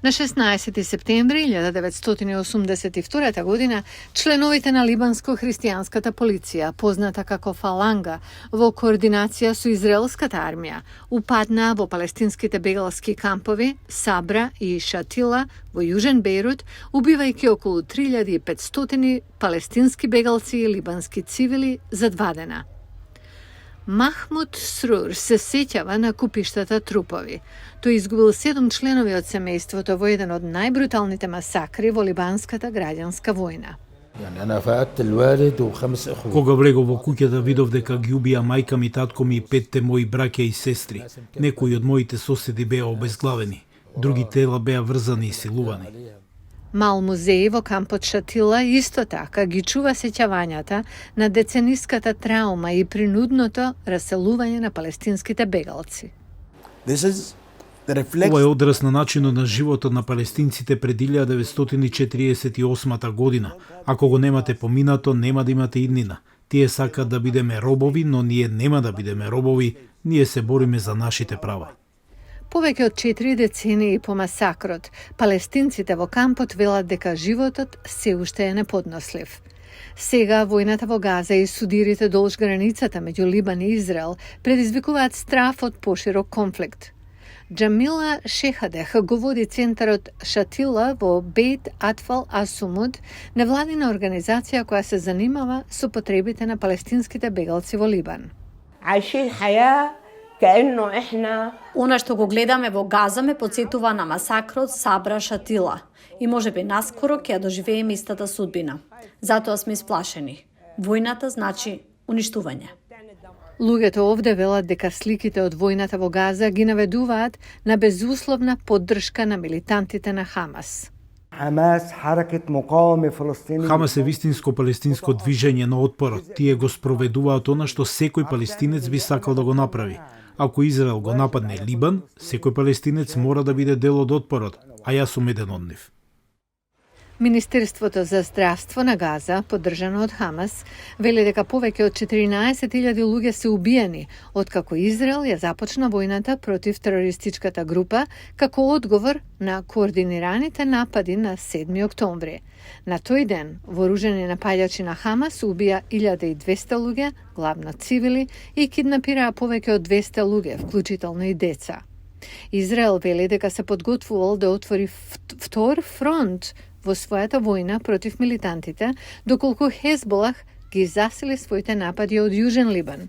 На 16. септември 1982 година, членовите на либанско-христијанската полиција, позната како Фаланга, во координација со израелската армија, упаднаа во палестинските бегалски кампови Сабра и Шатила во јужен Бејрут, убивајќи околу 3500 палестински бегалци и либански цивили за 2 дена. Махмуд Срур се сеќава на купиштата трупови. Тој изгубил 7 членови од семејството во еден од најбруталните масакри во либанската граѓанска војна. Кога влегов во куќата, видов дека ги убија мајка ми, татко ми и 5 мои браќа и сестри. Некои од моите соседи беа обезглавени, други тела беа врзани и силувани. Мал музеј во кампот Шатила исто така ги чува сеќавањата на децениската траума и принудното раселување на палестинските бегалци. Ова е одраз на начинот на животот на палестинците пред 1948 година. Ако го немате поминато, нема да имате иднина. Тие сакаат да бидеме робови, но ние нема да бидеме робови, ние се бориме за нашите права. Повеќе од 4 децении по масакрот, палестинците во кампот велат дека животот се уште е неподнослив. Сега војната во Газа и судирите долж границата меѓу Либан и Израел предизвикуваат страф од поширок конфликт. Джамила Шехадех го води центарот Шатила во Бейт Атфал Асумуд, невладина организација која се занимава со потребите на палестинските бегалци во Либан. Она што го гледаме во Газа ме потсетува на масакрот Сабра Шатила и можеби наскоро ќе ја доживееме истата судбина. Затоа сме исплашени. Војната значи уништување. Луѓето овде велат дека сликите од војната во Газа ги наведуваат на безусловна поддршка на милитантите на Хамас. Хамас е вистинско палестинско движење на отпорот. Тие го спроведуваат она што секој палестинец би сакал да го направи. Ако Израел го нападне Либан, секој палестинец мора да биде дел од отпорот, а јас сум еден од нив. Министерството за здравство на Газа, поддржано од Хамас, вели дека повеќе од 14.000 луѓе се убиени, откако Израел ја започна војната против терористичката група како одговор на координираните напади на 7 октомври. На тој ден, вооружени напаѓачи на Хамас убија 1200 луѓе, главно цивили, и киднапираа повеќе од 200 луѓе, вклучително и деца. Израел вели дека се подготвувал да отвори втор фронт во својата војна против милитантите, доколку Хезболах ги засили своите напади од Јужен Либан.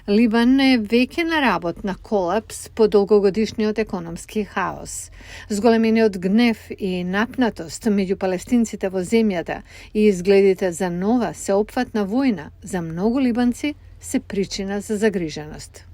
Либан е веќе на работ на колапс по долгогодишниот економски хаос. Зголемениот гнев и напнатост меѓу палестинците во земјата и изгледите за нова сеопфатна војна за многу либанци се причина за загриженост.